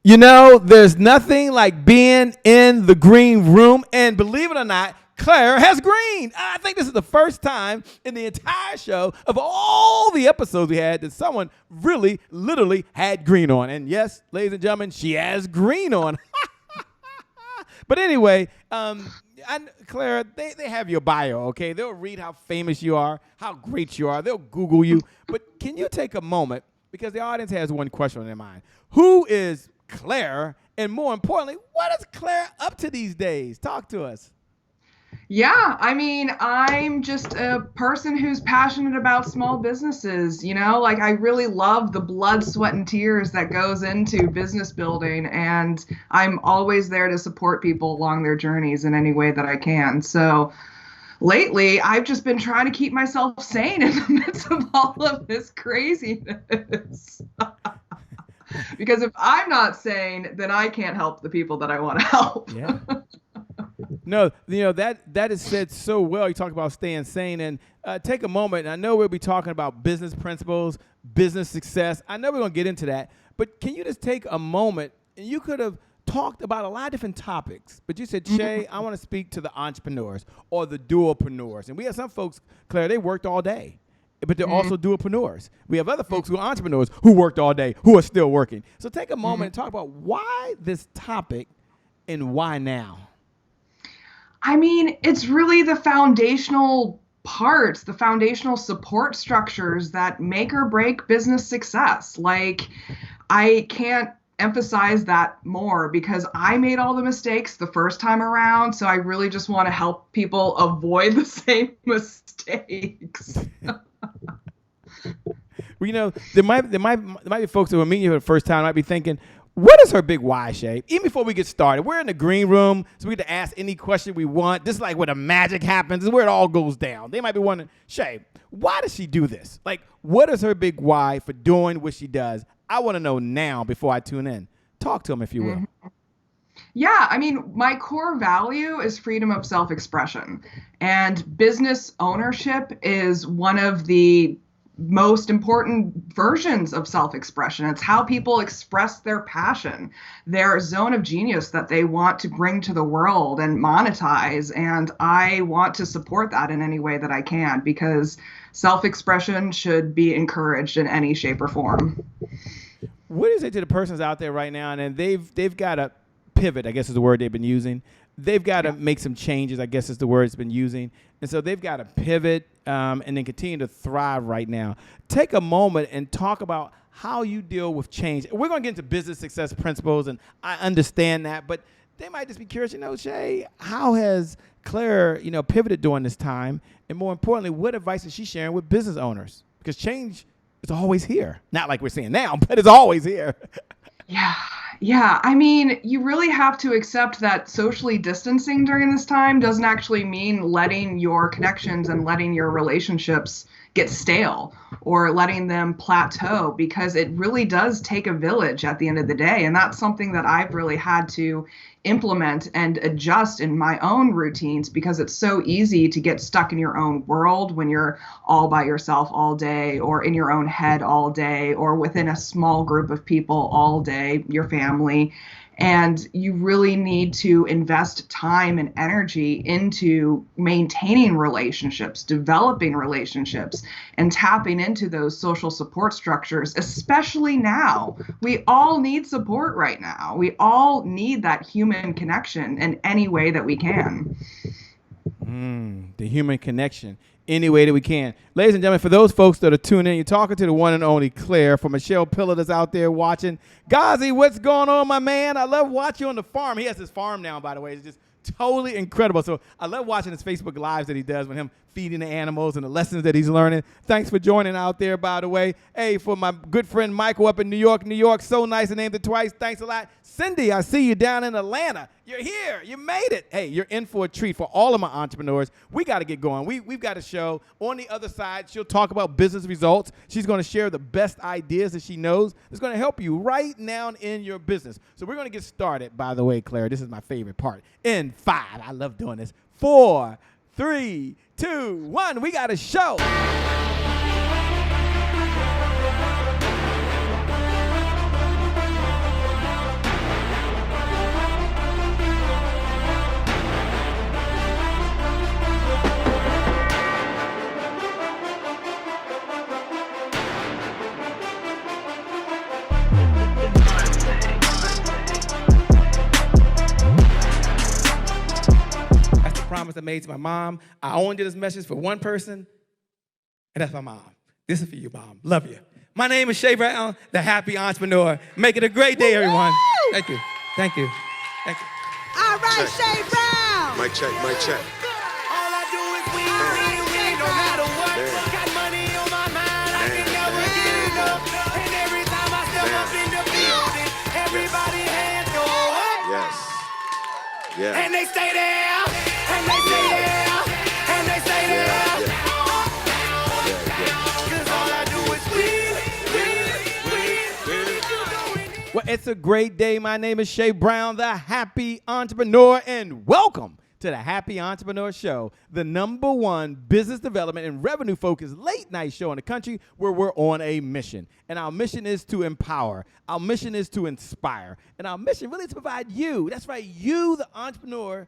You know, there's nothing like being in the green room. And believe it or not, Claire has green. I think this is the first time in the entire show of all the episodes we had that someone really, literally had green on. And yes, ladies and gentlemen, she has green on. But anyway, Claire, they have your bio, okay? They'll read how famous you are, how great you are. They'll Google you. But can you take a moment, because the audience has one question on their mind. Who is Claire? And more importantly, what is Claire up to these days? Talk to us. Yeah, I mean, I'm just a person who's passionate about small businesses, like I really love the blood, sweat, and tears that goes into business building, and I'm always there to support people along their journeys in any way that I can. So lately, I've just been trying to keep myself sane in the midst of all of this craziness. Because if I'm not sane, then I can't help the people that I want to help. Yeah. No, that is said so well. You talk about staying sane, and take a moment. And I know we'll be talking about business principles, business success. I know we're going to get into that, but can you just take a moment? And you could have talked about a lot of different topics, but you said, Shay, I want to speak to the entrepreneurs or the duopreneurs. And we have some folks, Claire, they worked all day, but they're also duopreneurs. We have other folks who are entrepreneurs who worked all day, who are still working. So take a moment and talk about why this topic and why now. I mean, it's really the foundational parts, the foundational support structures that make or break business success. Like, I can't emphasize that more because I made all the mistakes the first time around. So I really just want to help people avoid the same mistakes. Well, there might be folks who are meeting you for the first time might be thinking, what is her big why, Shay? Even before we get started, we're in the green room, so we get to ask any question we want. This is like where the magic happens. This is where it all goes down. They might be wondering, Shay, why does she do this? Like, what is her big why for doing what she does? I want to know now before I tune in. Talk to them, if you will. Yeah, I mean, my core value is freedom of self-expression. And business ownership is one of the most important versions of self-expression. It's how people express their passion, their zone of genius that they want to bring to the world and monetize. And I want to support that in any way that I can, because self-expression should be encouraged in any shape or form. What is it to the persons out there right now, and they've got to pivot, I guess is the word they've been using. They've got to make some changes, I guess is the word it's been using. And so they've got to pivot and then continue to thrive right now. Take a moment and talk about how you deal with change. We're going to get into business success principles, and I understand that, but they might just be curious, Shay, how has Claire, pivoted during this time? And more importantly, what advice is she sharing with business owners? Because change is always here. Not like we're seeing now, but it's always here. Yeah. I mean, you really have to accept that socially distancing during this time doesn't actually mean letting your connections and letting your relationships get stale or letting them plateau, because it really does take a village at the end of the day. And that's something that I've really had to implement and adjust in my own routines, because it's so easy to get stuck in your own world when you're all by yourself all day, or in your own head all day, or within a small group of people all day, your family. And you really need to invest time and energy into maintaining relationships, developing relationships, and tapping into those social support structures, especially now. We all need support right now. We all need that human connection in any way that we can. The human connection. Any way that we can. Ladies and gentlemen, for those folks that are tuning in, you're talking to the one and only Claire from Michelle Pillar that's out there watching. Gazi, what's going on, my man? I love watching you on the farm. He has his farm now, by the way. It's just totally incredible. So I love watching his Facebook Lives that he does with him feeding the animals and the lessons that he's learning. Thanks for joining out there, by the way. Hey, for my good friend Michael up in New York, so nice to name it twice. Thanks a lot. Cindy, I see you down in Atlanta. You're here. You made it. Hey, you're in for a treat. For all of my entrepreneurs, we got to get going. We've got a show. On the other side, she'll talk about business results. She's going to share the best ideas that she knows that's going to help you right now in your business. So we're going to get started, by the way, Claire. This is my favorite part. In 5, I love doing this. 4, 3, 2, 1. We got a show. promise I made to my mom. I only did this message for one person, and that's my mom. This is for you, Mom. Love you. My name is Shay Brown, the happy entrepreneur. Make it a great day, everyone. Thank you. Thank you. Thank you. All right, Shay Brown. Mic check, mic check. All I do is win, no matter what. Got money on my mind, I can never get enough. And every time I step up in the building, everybody hands go up. Yes. Yeah. And they stay there, and they stay there, and they stay there. Cause all I do is win. Well, it's a great day. My name is Shay Brown, the happy entrepreneur, and welcome to the Happy Entrepreneur Show, the #1 business development and revenue focused late night show in the country where we're on a mission. And our mission is to empower. Our mission is to inspire. And our mission really is to provide you, that's right, you, the entrepreneur,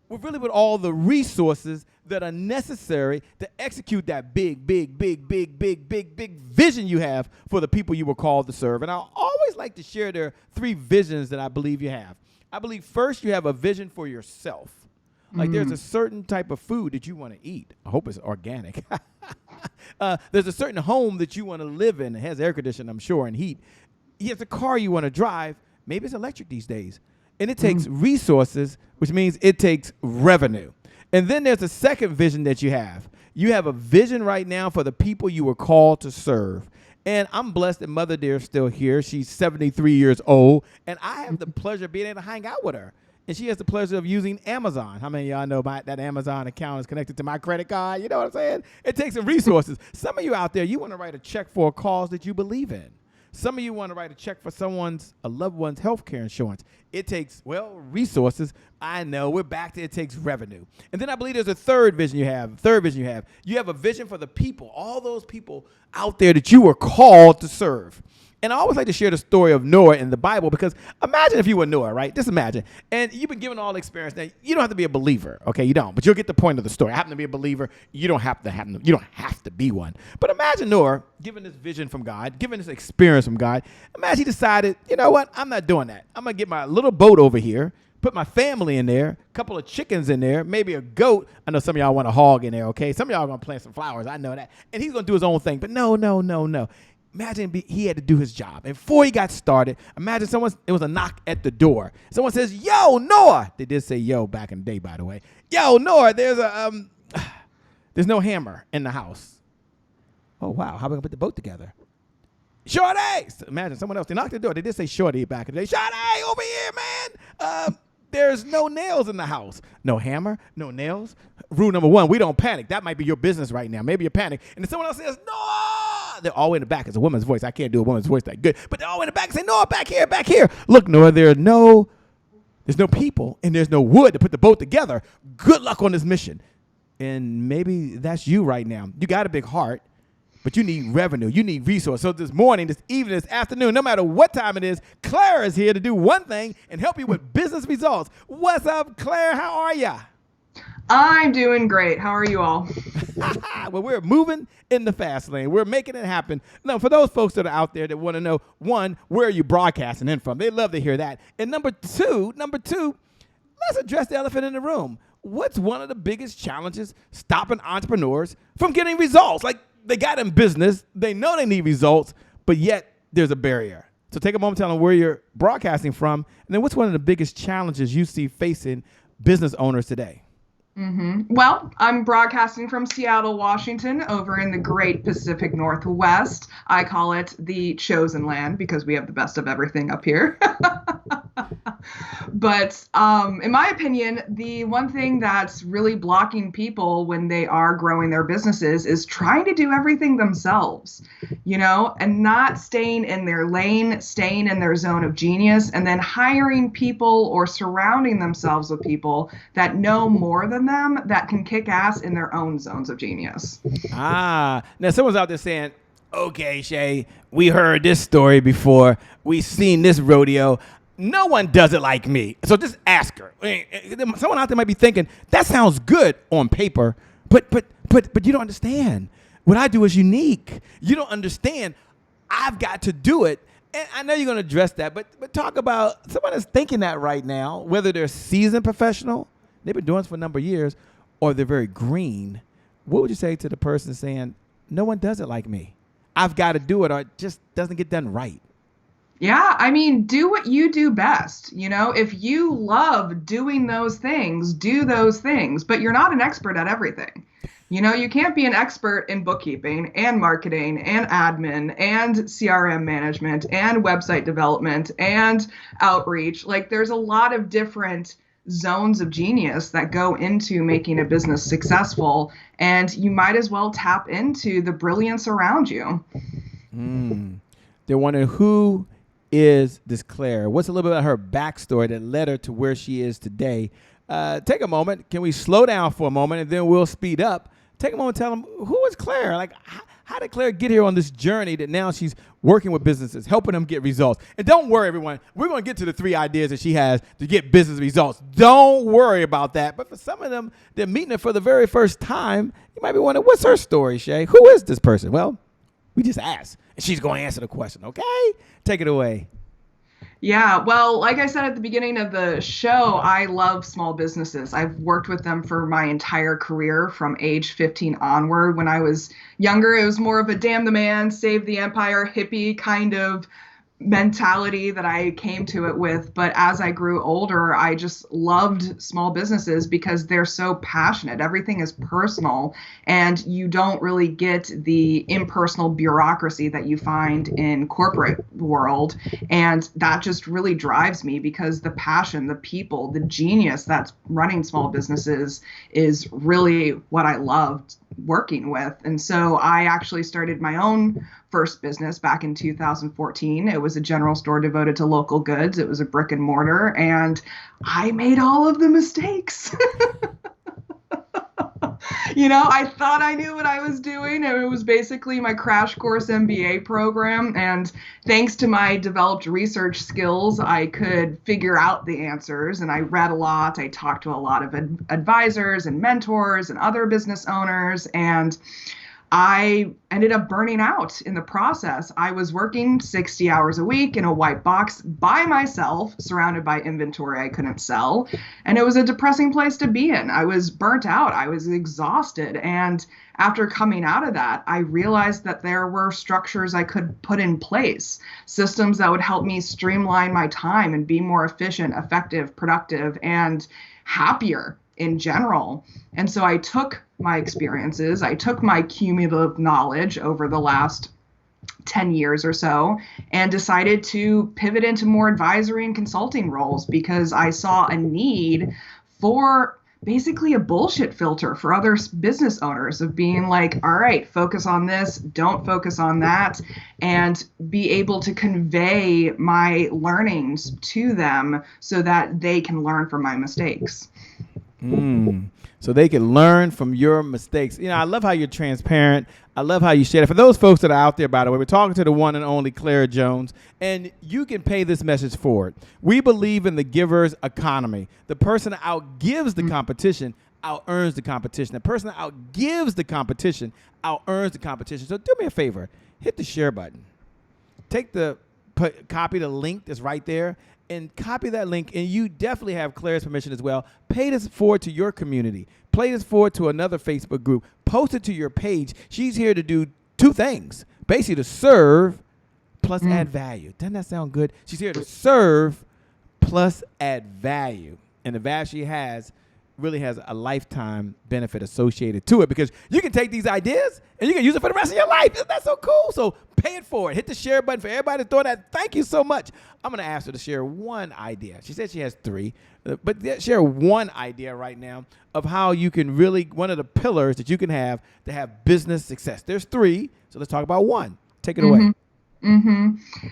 with all the resources that are necessary to execute that big vision you have for the people you were called to serve. And I always like to share there are 3 visions that I believe you have. I believe first you have a vision for yourself. Like there's a certain type of food that you want to eat. I hope it's organic. There's a certain home that you want to live in. It has air conditioning, I'm sure, and heat. There's a car you want to drive. Maybe it's electric these days. And it takes resources, which means it takes revenue. And then there's a second vision that you have. You have a vision right now for the people you were called to serve. And I'm blessed that Mother Dear is still here. She's 73 years old. And I have the pleasure of being able to hang out with her. And she has the pleasure of using Amazon. How many of y'all know that Amazon account is connected to my credit card? You know what I'm saying? It takes some resources. Some of you out there, you want to write a check for a cause that you believe in. Some of you want to write a check for a loved one's health care insurance. It takes, resources. I know. We're back to it takes revenue. And then I believe there's a third vision you have. You have a vision for the people, all those people out there that you were called to serve. And I always like to share the story of Noah in the Bible because imagine if you were Noah, right? Just imagine. And you've been given all the experience. Now, you don't have to be a believer, okay? You don't. But you'll get the point of the story. I happen to be a believer. You don't have to be one. But imagine Noah given this vision from God, given this experience from God. Imagine he decided, you know what? I'm not doing that. I'm going to get my little boat over here, put my family in there, a couple of chickens in there, maybe a goat. I know some of y'all want a hog in there, okay? Some of y'all are going to plant some flowers. I know that. And he's going to do his own thing. But no. Imagine he had to do his job. And before he got started, imagine it was a knock at the door. Someone says, "Yo, Noah." They did say yo back in the day, by the way. "Yo, Noah, there's no hammer in the house." Oh, wow. How are we going to put the boat together? "Shorty." So imagine someone else. They knocked at the door. They did say Shorty back in the day. "Shorty, over here, man. There's no nails in the house." No hammer, no nails. Rule number 1, we don't panic. That might be your business right now. Maybe you panic. And then someone else says, "No." They're all in the back. It's a woman's voice. I can't do a woman's voice that good. But they're all in the back and say, "Noah, back here. Look, Noah, there's no people and there's no wood to put the boat together. Good luck on this mission." And maybe that's you right now. You got a big heart, but you need revenue. You need resources. So this morning, this evening, this afternoon, no matter what time it is, Claire is here to do one thing and help you with business results. What's up, Claire? How are ya? I'm doing great. How are you all? Well, we're moving in the fast lane. We're making it happen. Now, for those folks that are out there that want to know, 1, where are you broadcasting in from? They love to hear that. And number two, let's address the elephant in the room. What's one of the biggest challenges stopping entrepreneurs from getting results? Like, they got in business, they know they need results, but yet there's a barrier. So take a moment to tell them where you're broadcasting from, and then what's one of the biggest challenges you see facing business owners today? Well, I'm broadcasting from Seattle, Washington, over in the great Pacific Northwest. I call it the chosen land because we have the best of everything up here. But in my opinion, the one thing that's really blocking people when they are growing their businesses is trying to do everything themselves, and not staying in their lane, staying in their zone of genius, and then hiring people or surrounding themselves with people that know more than them that can kick ass in their own zones of genius. Now someone's out there saying, "Okay, Shay, we heard this story before. We've seen this rodeo. No one does it like me." So just ask her. Someone out there might be thinking, that sounds good on paper, but you don't understand. What I do is unique. You don't understand. I've got to do it. And I know you're going to address that, but talk about someone that's thinking that right now, whether they're a seasoned professional, they've been doing this for a number of years, or they're very green, what would you say to the person saying, no one does it like me? I've got to do it, or it just doesn't get done right? Yeah, I mean, do what you do best. If you love doing those things, do those things, but you're not an expert at everything. You can't be an expert in bookkeeping and marketing and admin and CRM management and website development and outreach. Like, there's a lot of different zones of genius that go into making a business successful, and you might as well tap into the brilliance around you. They're wondering, who is this Claire? What's a little bit about her backstory that led her to where she is today? Take a moment. Can we slow down for a moment, and then we'll speed up? Take a moment and tell them, who is Claire? Like, how did Claire get here on this journey that now she's working with businesses, helping them get results? And don't worry, everyone. We're going to get to the 3 ideas that she has to get business results. Don't worry about that. But for some of them, they're meeting her for the very first time. You might be wondering, what's her story, Shay? Who is this person? Well, we just asked, and she's going to answer the question, okay? Take it away. Yeah, well, like I said at the beginning of the show, I love small businesses. I've worked with them for my entire career from age 15 onward. When I was younger, it was more of a damn the man, save the empire, hippie kind of mentality that I came to it with. But as I grew older, I just loved small businesses because they're so passionate. Everything is personal, and you don't really get the impersonal bureaucracy that you find in corporate world. And that just really drives me, because the passion, the people, the genius that's running small businesses is really what I loved working with. And so I actually started my own first business back in 2014. It was a general store devoted to local goods. It was a brick and mortar, and I made all of the mistakes. I thought I knew what I was doing, and it was basically my crash course MBA program. And thanks to my developed research skills, I could figure out the answers. And I read a lot. I talked to a lot of advisors and mentors and other business owners, and I ended up burning out in the process. I was working 60 hours a week in a white box by myself, surrounded by inventory I couldn't sell. And it was a depressing place to be in. I was burnt out. I was exhausted. And after coming out of that, I realized that there were structures I could put in place, systems that would help me streamline my time and be more efficient, effective, productive, and happier in general. And so I took my experiences, I took my cumulative knowledge over the last 10 years or so, and decided to pivot into more advisory and consulting roles, because I saw a need for basically a bullshit filter for other business owners, of being like, all right, focus on this, don't focus on that, and be able to convey my learnings to them so that they can learn from my mistakes. So they can learn from your mistakes. I love how you're transparent. I love how you share it. For those folks that are out there, by the way, we're talking to the one and only Claire Jones, and you can pay this message forward. We believe in the giver's economy. The person that outgives the competition out-earns the competition. The person that outgives the competition out-earns the competition. So do me a favor. Hit the share button. Copy the link that's right there, and copy that link, and you definitely have Claire's permission as well. Pay this forward to your community. Play this forward to another Facebook group. Post it to your page. She's here to do 2 things, basically to serve plus add value. Doesn't that sound good? She's here to serve plus add value, and the value she has really has a lifetime benefit associated to it, because you can take these ideas and you can use it for the rest of your life. Isn't that so cool? So pay it forward. Hit the share button. For everybody to throw that, thank you so much. I'm going to ask her to share one idea. She said she has 3, but share one idea right now of how you can really, one of the pillars that you can have to have business success. There's 3, so let's talk about one. Take it away.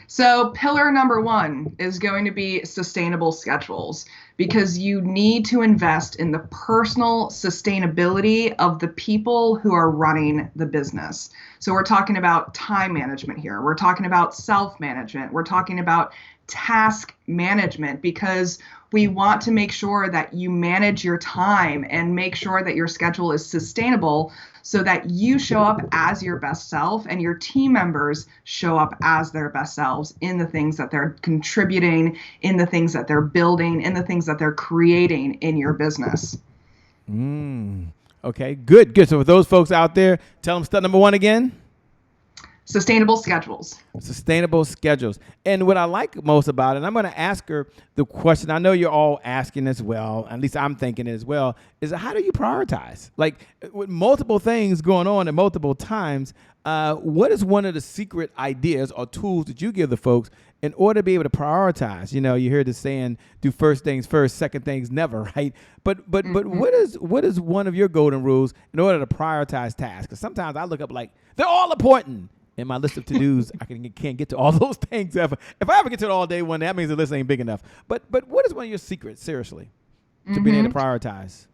So pillar number 1 is going to be sustainable schedules, because you need to invest in the personal sustainability of the people who are running the business. So we're talking about time management here. We're talking about self-management. We're talking about task management, because we want to make sure that you manage your time and make sure that your schedule is sustainable, so that you show up as your best self and your team members show up as their best selves in the things that they're contributing, in the things that they're building, in the things that they're creating in your business. Okay, good, good. So for those folks out there, tell them step number one again. Sustainable schedules. Sustainable schedules. And what I like most about it, and I'm going to ask her the question I know you're all asking as well, at least I'm thinking as well, is how do you prioritize? Like with multiple things going on at multiple times, what is one of the secret ideas or tools that you give the folks in order to be able to prioritize? You know, you hear the saying, do first things first, second things never, right? But what is one of your golden rules in order to prioritize tasks? Because sometimes I look up like, they're all important. In my list of to-dos, I can't get to all those things ever. If I ever get to it all day one day, that means the list ain't big enough. But what is one of your secrets, seriously, to being able to prioritize?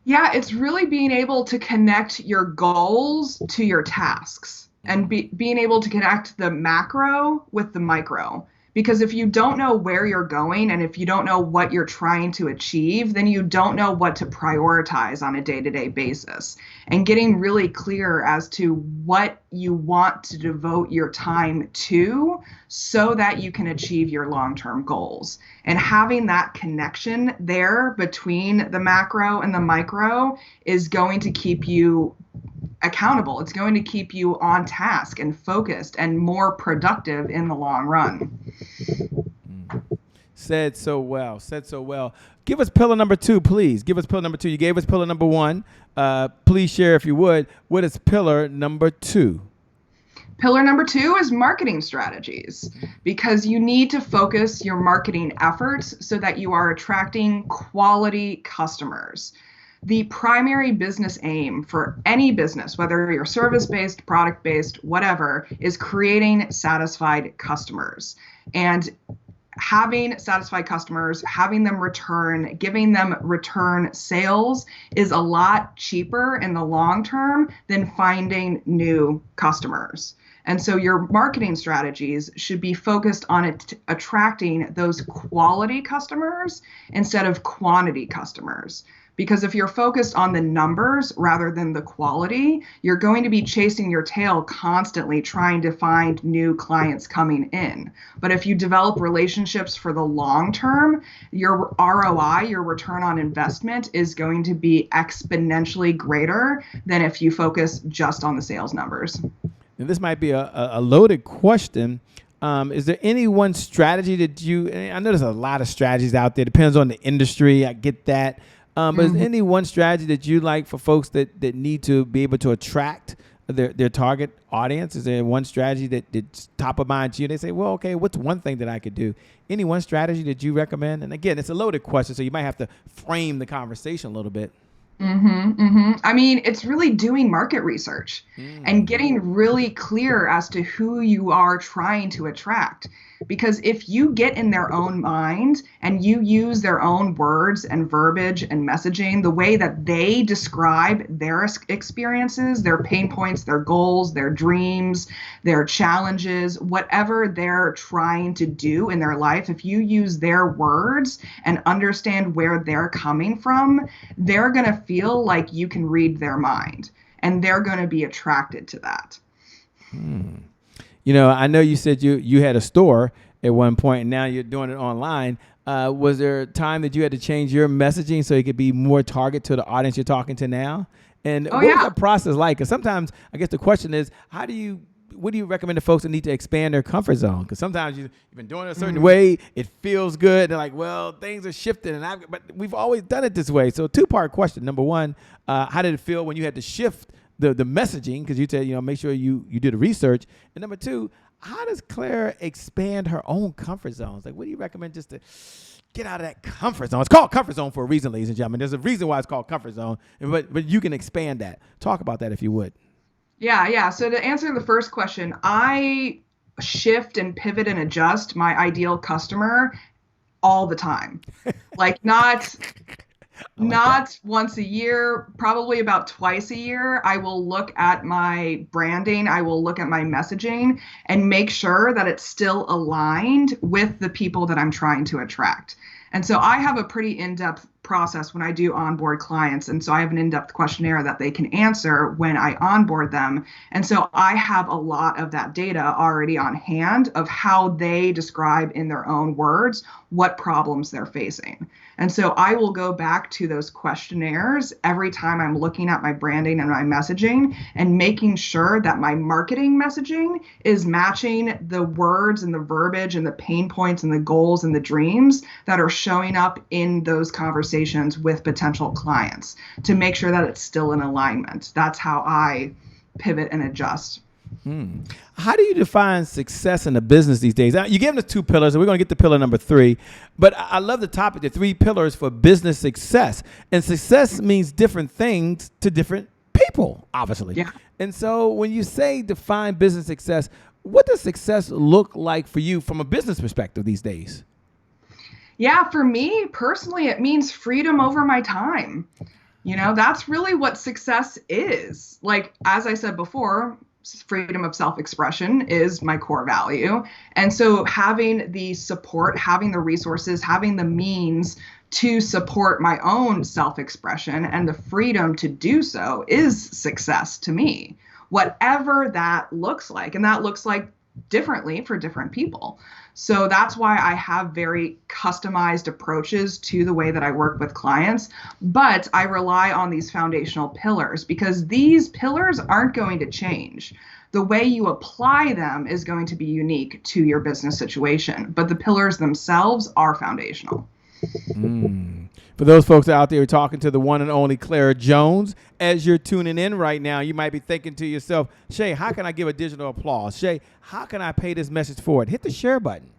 Yeah, it's really being able to connect your goals to your tasks and being able to connect the macro with the micro. Because if you don't know where you're going and if you don't know what you're trying to achieve, then you don't know what to prioritize on a day-to-day basis. And getting really clear as to what you want to devote your time to so that you can achieve your long-term goals. And having that connection there between the macro and the micro is going to keep you accountable. It's going to keep you on task and focused and more productive in the long run. Said so well. Said so well. Give us pillar number 2, please. Give us pillar number 2. You gave us pillar number 1. Please share, if you would, what is pillar number 2? Pillar number 2 is marketing strategies, because you need to focus your marketing efforts so that you are attracting quality customers. The primary business aim for any business, whether you're service-based, product-based, whatever, is creating satisfied customers. And having satisfied customers, having them return, giving them return sales is a lot cheaper in the long term than finding new customers. And so your marketing strategies should be focused on attracting those quality customers instead of quantity customers. Because if you're focused on the numbers rather than the quality, you're going to be chasing your tail constantly trying to find new clients coming in. But if you develop relationships for the long term, your ROI, your return on investment, is going to be exponentially greater than if you focus just on the sales numbers. And this might be a loaded question. Is there any one strategy that I know there's a lot of strategies out there, depends on the industry, I get that. But is there any one strategy that you like for folks that need to be able to attract their target audience? Is there one strategy that's top of mind to you? They say, well, okay, what's one thing that I could do? Any one strategy that you recommend? And again, it's a loaded question, so you might have to frame the conversation a little bit. I mean, it's really doing market research and getting really clear as to who you are trying to attract. Because if you get in their own mind and you use their own words and verbiage and messaging, the way that they describe their experiences, their pain points, their goals, their dreams, their challenges, whatever they're trying to do in their life, if you use their words and understand where they're coming from, they're going to feel like you can read their mind and they're going to be attracted to that. You know, I know you said you had a store at one point and now you're doing it online. Was there a time that you had to change your messaging so it could be more target to the audience you're talking to now? And what was that process like? Because sometimes I guess the question is, what do you recommend to folks that need to expand their comfort zone? Because sometimes you've been doing it a certain way, it feels good. They're like, well, things are shifting, but we've always done it this way. So 2-part question. Number 1, how did it feel when you had to shift the messaging? Because you said, make sure you do the research. And number 2, how does Claire expand her own comfort zones? Like, what do you recommend just to get out of that comfort zone? It's called comfort zone for a reason, ladies and gentlemen. There's a reason why it's called comfort zone, but you can expand that. Talk about that if you would. Yeah. So to answer the first question, I shift and pivot and adjust my ideal customer all the time. Like not once a year, probably about twice a year. I will look at my branding, I will look at my messaging and make sure that it's still aligned with the people that I'm trying to attract. And so I have a pretty in-depth process when I do onboard clients. And so I have an in-depth questionnaire that they can answer when I onboard them. And so I have a lot of that data already on hand of how they describe in their own words what problems they're facing. And so I will go back to those questionnaires every time I'm looking at my branding and my messaging and making sure that my marketing messaging is matching the words and the verbiage and the pain points and the goals and the dreams that are showing up in those conversations with potential clients to make sure that it's still in alignment. That's how I pivot and adjust. How do you define success in a business these days? You gave us 2 pillars, and we're going to get to pillar number 3. But I love the topic, the 3 pillars for business success. And success means different things to different people, obviously. Yeah. And so when you say define business success, what does success look like for you from a business perspective these days? Yeah, for me personally, it means freedom over my time. That's really what success is. Like, as I said before, freedom of self-expression is my core value. And so having the support, having the resources, having the means to support my own self-expression and the freedom to do so is success to me, whatever that looks like. And that looks like differently for different people. So that's why I have very customized approaches to the way that I work with clients, but I rely on these foundational pillars because these pillars aren't going to change. The way you apply them is going to be unique to your business situation, but the pillars themselves are foundational. For those folks out there talking to the one and only Clara Jones, as you're tuning in right now, you might be thinking to yourself, Shay, how can I give a digital applause? Shay, how can I pay this message forward? Hit the share button.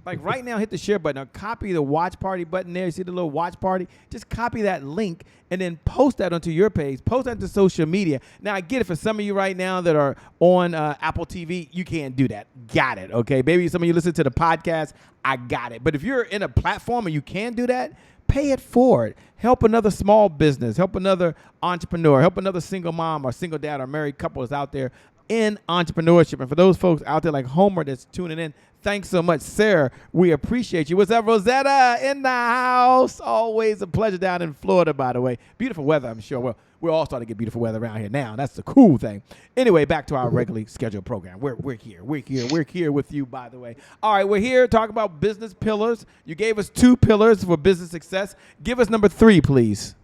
Like right now, hit the share button or copy the watch party button there. You see the little watch party? Just copy that link and then post that onto your page. Post that to social media. Now, I get it. For some of you right now that are on Apple TV, you can't do that. Got it, okay? Maybe some of you listen to the podcast. I got it. But if you're in a platform and you can do that, pay it forward. Help another small business. Help another entrepreneur. Help another single mom or single dad or married couple that's out there in entrepreneurship. And for those folks out there like Homer that's tuning in, thanks so much, Sarah. We appreciate you. What's up, Rosetta in the house? Always a pleasure down in Florida, by the way. Beautiful weather, I'm sure. Well, we're all starting to get beautiful weather around here now. That's the cool thing. Anyway, back to our regularly scheduled program. We're here with you, by the way. All right, we're here talking about business pillars. You gave us 2 pillars for business success. Give us number 3, please.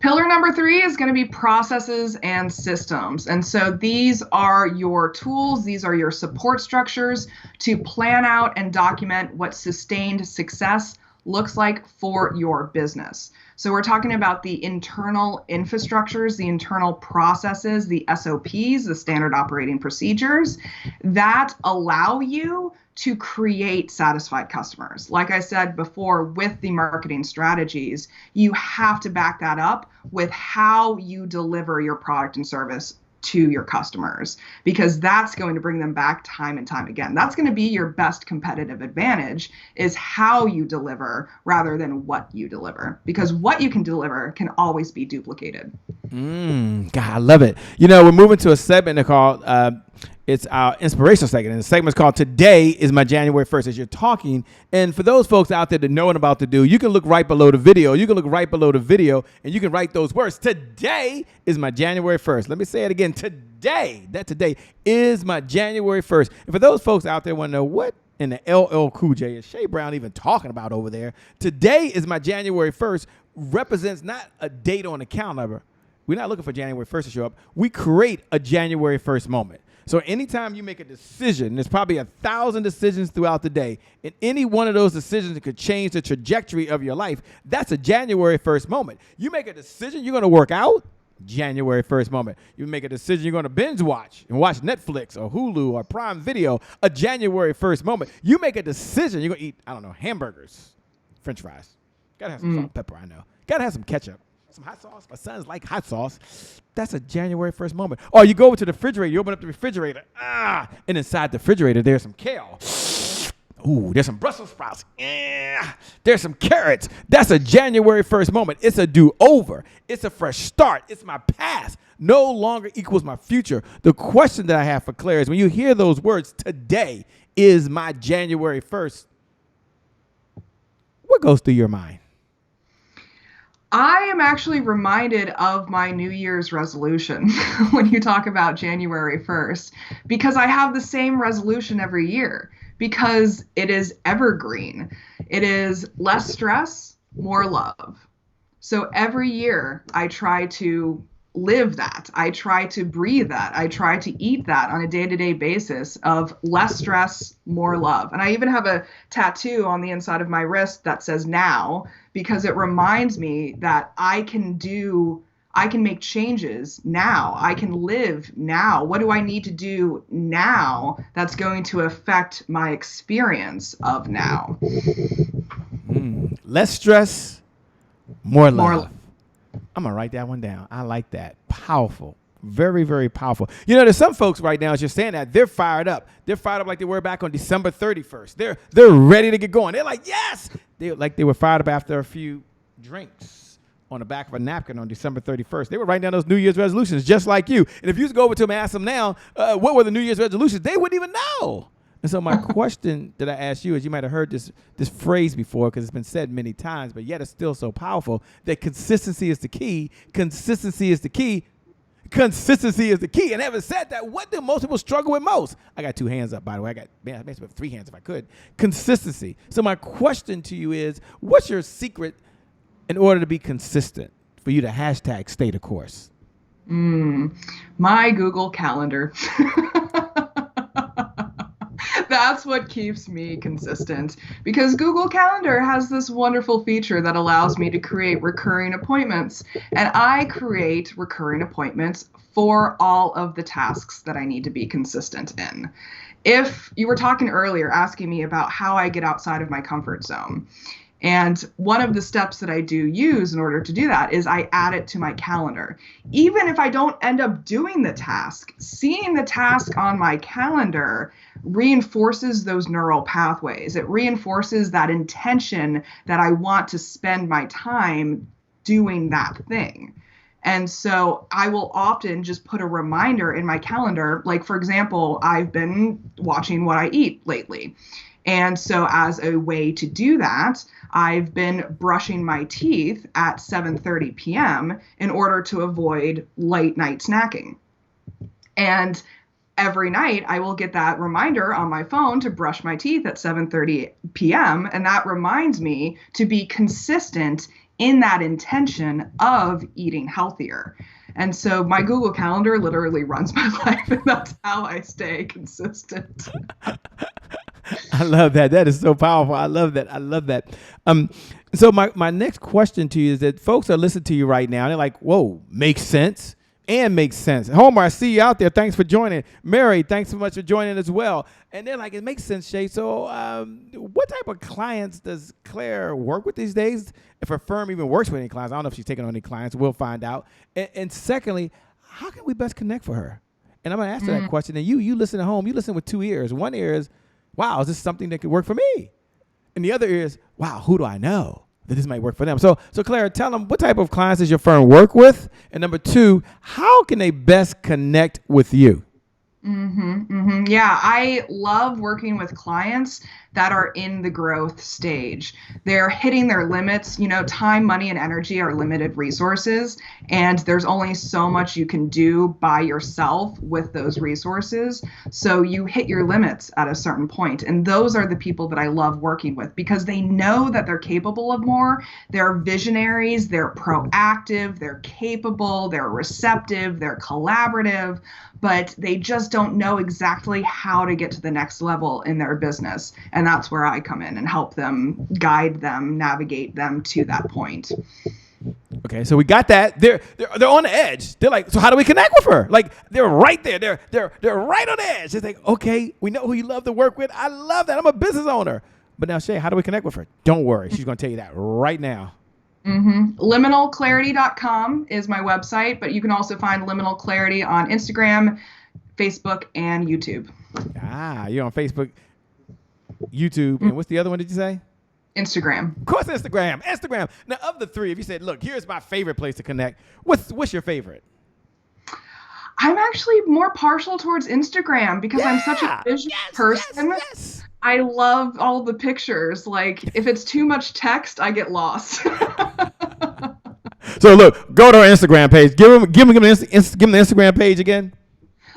Pillar number 3 is going to be processes and systems. And so these are your tools, these are your support structures to plan out and document what sustained success looks like for your business. So we're talking about the internal infrastructures, the internal processes, the SOPs, the standard operating procedures that allow you to create satisfied customers. Like I said before, with the marketing strategies, you have to back that up with how you deliver your product and service to your customers, because that's going to bring them back time and time again. That's going to be your best competitive advantage, is how you deliver rather than what you deliver, because what you can deliver can always be duplicated. God, I love it. We're moving to a segment called it's our inspirational segment. And the segment's called Today is My January 1st as you're talking. And for those folks out there that know what I'm about to do, you can look right below the video. You can look right below the video and you can write those words. Today is my January 1st. Let me say it again. Today is my January 1st. And for those folks out there want to know what in the LL Cool J is Shay Brown even talking about over there, today is my January 1st represents not a date on the calendar. We're not looking for January 1st to show up. We create a January 1st moment. So anytime you make a decision, there's probably 1,000 decisions throughout the day, and any one of those decisions could change the trajectory of your life. That's a January 1st moment. You make a decision you're going to work out, January 1st moment. You make a decision you're going to binge watch and watch Netflix or Hulu or Prime Video, a January 1st moment. You make a decision you're going to eat, hamburgers, French fries. Got to have some salt and pepper, I know. Got to have some ketchup. Some hot sauce. My sons like hot sauce. That's a January 1st moment. Or you go over to the refrigerator. You open up the refrigerator. And inside the refrigerator, there's some kale. Ooh, there's some Brussels sprouts. There's some carrots. That's a January 1st moment. It's a do-over. It's a fresh start. It's my past. No longer equals my future. The question that I have for Claire is when you hear those words, today is my January 1st, what goes through your mind? I am actually reminded of my New Year's resolution when you talk about January 1st, because I have the same resolution every year because it is evergreen. It is less stress, more love. So every year I try to live that. I try to breathe that. I try to eat that on a day-to-day basis of less stress, more love. And I even have a tattoo on the inside of my wrist that says now, because it reminds me that I can make changes now. I can live now. What do I need to do now that's going to affect my experience of now? Less stress, more love. More love. I'm going to write that one down. I like that. Powerful. Very, very powerful. You know, there's some folks right now, as you're saying that, they're fired up. They're fired up like they were back on December 31st. They're ready to get going. They're like, yes! They were fired up after a few drinks on the back of a napkin on December 31st. They were writing down those New Year's resolutions just like you. And if you go over to them and ask them now, what were the New Year's resolutions, they wouldn't even know. And so my question that I asked you is, you might have heard this phrase before because it's been said many times, but yet it's still so powerful, that consistency is the key. Consistency is the key. Consistency is the key. And having said that, what do most people struggle with most? I got 2 hands up, by the way. I may have 3 hands if I could. Consistency. So my question to you is, what's your secret in order to be consistent for you to hashtag stay the course? My Google Calendar. That's what keeps me consistent, because Google Calendar has this wonderful feature that allows me to create recurring appointments, and I create recurring appointments for all of the tasks that I need to be consistent in. If you were talking earlier, asking me about how I get outside of my comfort zone, and one of the steps that I do use in order to do that is I add it to my calendar. Even if I don't end up doing the task, seeing the task on my calendar reinforces those neural pathways. It reinforces that intention that I want to spend my time doing that thing. And so I will often just put a reminder in my calendar. Like, for example, I've been watching what I eat lately. And so as a way to do that, I've been brushing my teeth at 7:30 p.m. in order to avoid late night snacking. And every night I will get that reminder on my phone to brush my teeth at 7:30 p.m. And that reminds me to be consistent in that intention of eating healthier. And so my Google Calendar literally runs my life, and that's how I stay consistent. I love that. That is so powerful. I love that. I love that. So my next question to you is that folks are listening to you right now. And they're like, whoa, makes sense and makes sense. Homer, I see you out there. Thanks for joining. Mary, thanks so much for joining as well. And they're like, it makes sense, Shay. So what type of clients does Claire work with these days? If her firm even works with any clients, I don't know if she's taking on any clients. We'll find out. And secondly, how can we best connect for her? And I'm going to ask her that question. And you listen at home. You listen with 2 ears. One ear is, wow, is this something that could work for me? And the other is, wow, who do I know that this might work for them? So Claire, tell them, what type of clients does your firm work with? And number 2, how can they best connect with you? Yeah, I love working with clients that are in the growth stage. They're hitting their limits. You know, time, money, and energy are limited resources, and there's only so much you can do by yourself with those resources. So you hit your limits at a certain point, and those are the people that I love working with because they know that they're capable of more. They're visionaries, they're proactive, they're capable, they're receptive, they're collaborative, but they just don't know exactly how to get to the next level in their business. And that's where I come in and help them, guide them, navigate them to that point. Okay, so we got that. They're on the edge. They're like, so how do we connect with her? Like, they're right there. They're right on the edge. It's like, okay, we know who you love to work with. I love that. I'm a business owner. But now, Shay, how do we connect with her? Don't worry. She's going to tell you that right now. Liminalclarity.com is my website, but you can also find Liminal Clarity on Instagram, Facebook, and YouTube. You're on Facebook, YouTube, and what's the other one, did you say? Instagram. Of course, Instagram. Now, of the 3, if you said, look, here's my favorite place to connect, what's your favorite? I'm actually more partial towards Instagram because I'm such a visual person. Yes. I love all the pictures. Like, if it's too much text, I get lost. So look, go to our Instagram page. Give them the Instagram page again.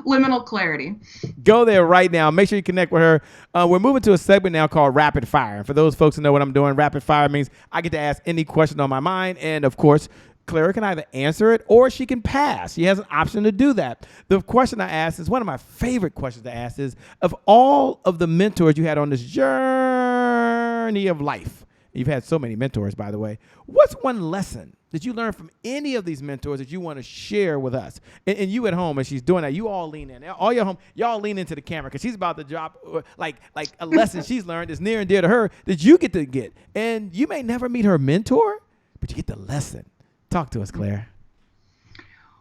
Liminal Clarity. Go there right now. Make sure you connect with her. We're moving to a segment now called Rapid Fire. And for those folks who know what I'm doing, Rapid Fire means I get to ask any question on my mind. And of course, Clara can either answer it or she can pass. She has an option to do that. The question I asked is one of my favorite questions to ask is, of all of the mentors you had on this journey of life, you've had so many mentors, by the way, what's one lesson that you learned from any of these mentors that you want to share with us? And you at home, as she's doing that, you all lean in. All your home, y'all lean into the camera because she's about to drop like a lesson she's learned that's near and dear to her that you get to get. And you may never meet her mentor, but you get the lesson. Talk to us, Claire.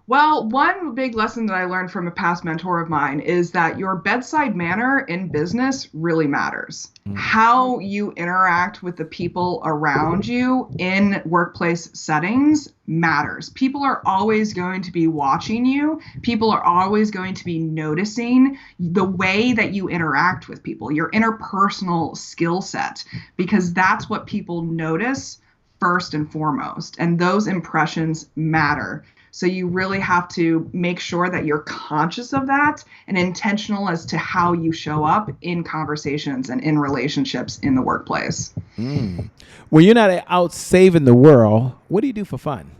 Well, one big lesson that I learned from a past mentor of mine is that your bedside manner in business really matters. How you interact with the people around you in workplace settings matters. People are always going to be watching you. People are always going to be noticing the way that you interact with people, your interpersonal skill set, because that's what people notice first and foremost. And those impressions matter. So you really have to make sure that you're conscious of that and intentional as to how you show up in conversations and in relationships in the workplace. When you're not out saving the world, what do you do for fun?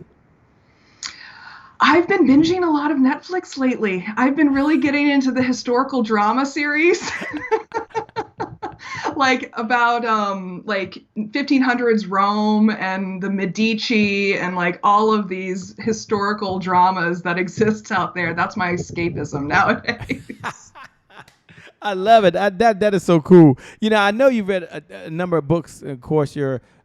I've been binging a lot of Netflix lately. I've been really getting into the historical drama series. Like about like 1500s Rome and the Medici and like all of these historical dramas that exist out there. That's my escapism nowadays. I love it. That is so cool. You know, I know you've read a number of books, of course,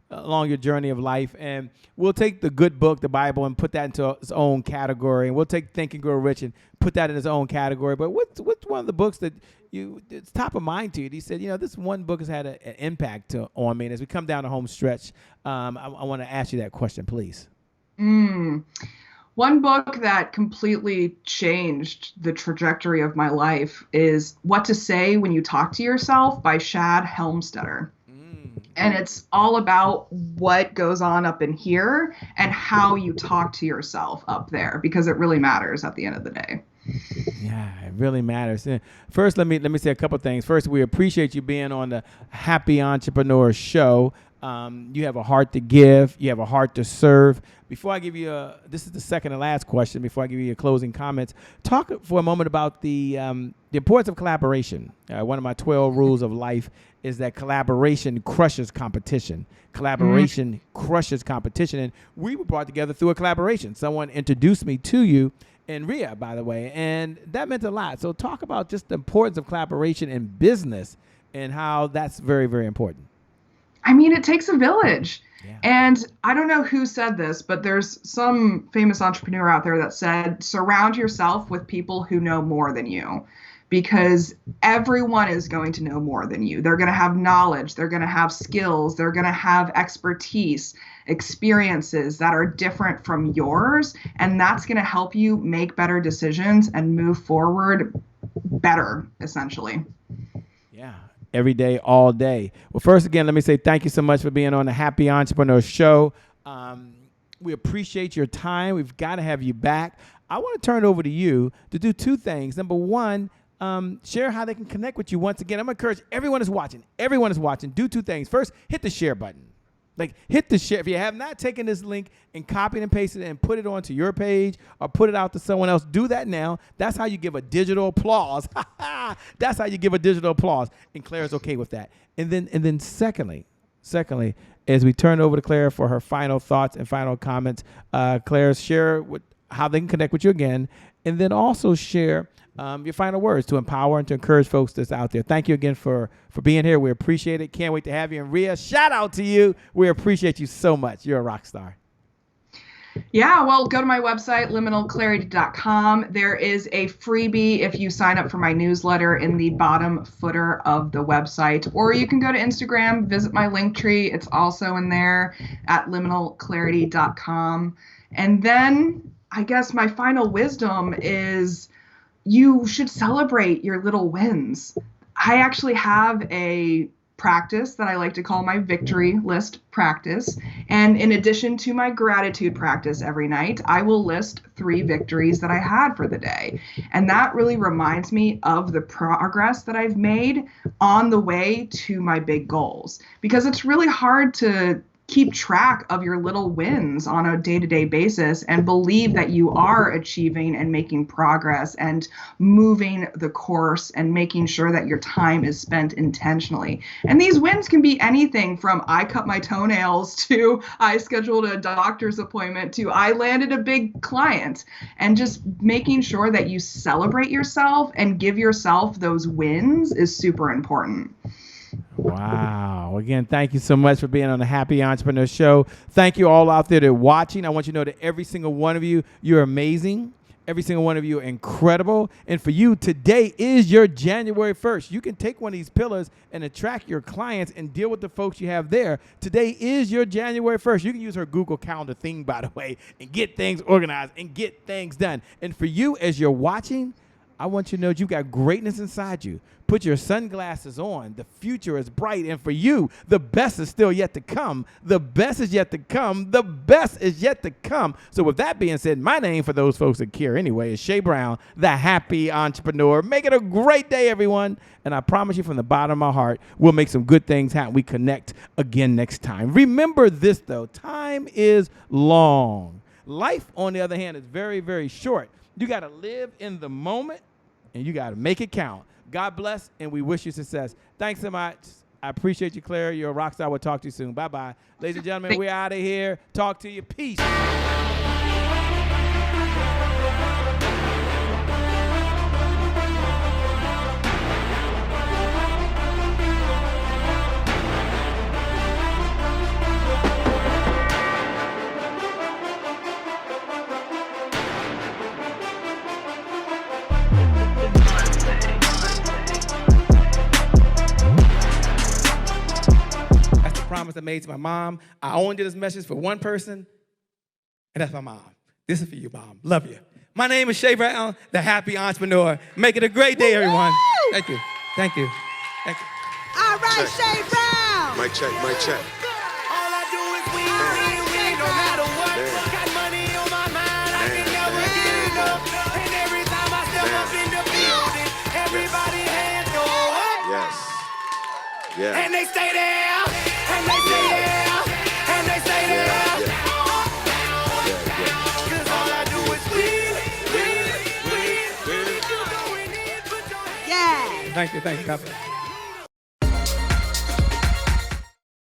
along your journey of life, and we'll take the good book, the Bible, and put that into its own category, and we'll take Think and Grow Rich and put that in its own category. But what's one of the books that it's top of mind to you? He said, this one book has had an impact on me. And as we come down the home stretch, I want to ask you that question, please. One book that completely changed the trajectory of my life is What to Say When You Talk to Yourself by Shad Helmstetter. And it's all about what goes on up in here and how you talk to yourself up there, because it really matters at the end of the day. Yeah, it really matters. First, let me say a couple things. First, we appreciate you being on the Happy Entrepreneur Show. You have a heart to give. You have a heart to serve. Before I give you this is the second and last question. Before I give you your closing comments, talk for a moment about the importance of collaboration. One of my 12 rules of life is that collaboration crushes competition. Collaboration crushes competition. And we were brought together through a collaboration. Someone introduced me to you, and Rhea, by the way, and that meant a lot. So talk about just the importance of collaboration in business and how that's very, very important. I mean, it takes a village. Yeah. And I don't know who said this, but there's some famous entrepreneur out there that said, surround yourself with people who know more than you, because everyone is going to know more than you. They're going to have knowledge. They're going to have skills. They're going to have expertise, experiences that are different from yours. And that's going to help you make better decisions and move forward better, essentially. Yeah. Every day, all day. Well, first, again, let me say thank you so much for being on the Happy Entrepreneur Show. We appreciate your time. We've got to have you back. I want to turn it over to you to do two things. Number one, share how they can connect with you. Once again, I'm going to encourage everyone is watching. Do two things. First, hit the share button. Like, hit the share. If you have not taken this link and copied and pasted it and put it onto your page or put it out to someone else, do that now. That's how you give a digital applause. That's how you give a digital applause. And Claire's okay with that. And then secondly, as we turn over to Claire for her final thoughts and final comments, Claire, share how they can connect with you again, and then also share your final words to empower and to encourage folks that's out there. Thank you again for being here. We appreciate it. Can't wait to have you. And Rhea, shout out to you. We appreciate you so much. You're a rock star. Yeah, well, go to my website, liminalclarity.com. There is a freebie if you sign up for my newsletter in the bottom footer of the website. Or you can go to Instagram, visit my link tree. It's also in there at liminalclarity.com. And then I guess my final wisdom is you should celebrate your little wins. I actually have a practice that I like to call my victory list practice. And in addition to my gratitude practice every night, I will list 3 victories that I had for the day. And that really reminds me of the progress that I've made on the way to my big goals, because it's really hard to keep track of your little wins on a day-to-day basis and believe that you are achieving and making progress and moving the course and making sure that your time is spent intentionally. And these wins can be anything from I cut my toenails to I scheduled a doctor's appointment to I landed a big client. And just making sure that you celebrate yourself and give yourself those wins is super important. Wow. Again, thank you so much for being on the Happy Entrepreneur Show. Thank you all out there that are watching. I want you to know that every single one of you, you're amazing. Every single one of you are incredible. And for you, today is your January 1st. You can take one of these pillars and attract your clients and deal with the folks you have there. Today is your January 1st. You can use her Google Calendar thing, by the way, and get things organized and get things done. And for you, as you're watching, I want you to know that you've got greatness inside you. Put your sunglasses on. The future is bright. And for you, the best is still yet to come. The best is yet to come. The best is yet to come. So with that being said, my name, for those folks that care anyway, is Shay Brown, the Happy Entrepreneur. Make it a great day, everyone. And I promise you from the bottom of my heart, we'll make some good things happen. We connect again next time. Remember this, though. Time is long. Life, on the other hand, is very, very short. You got to live in the moment, and you got to make it count. God bless, and we wish you success. Thanks so much. I appreciate you, Claire. You're a rock star. We'll talk to you soon. Bye-bye. Ladies and gentlemen, we're out of here. Talk to you. Peace. Promise I made to my mom. I only did this message for one person, and that's my mom. This is for you, Mom. Love you. My name is Shay Brown, the Happy Entrepreneur. Make it a great day, everyone. Thank you. Thank you. Thank you. All right, Check. Shay Brown. Mic check, mic check. All I do is win, no matter what. Damn. Got money on my mind, I can Damn. never get enough. And every time I step up in the building, everybody hands go up. Yes. Yeah. And they stay there, and they stay there, and they stay there. Yeah. Cause all I do is win. If you're going in, put your hands. Yeah. Thank you. God bless.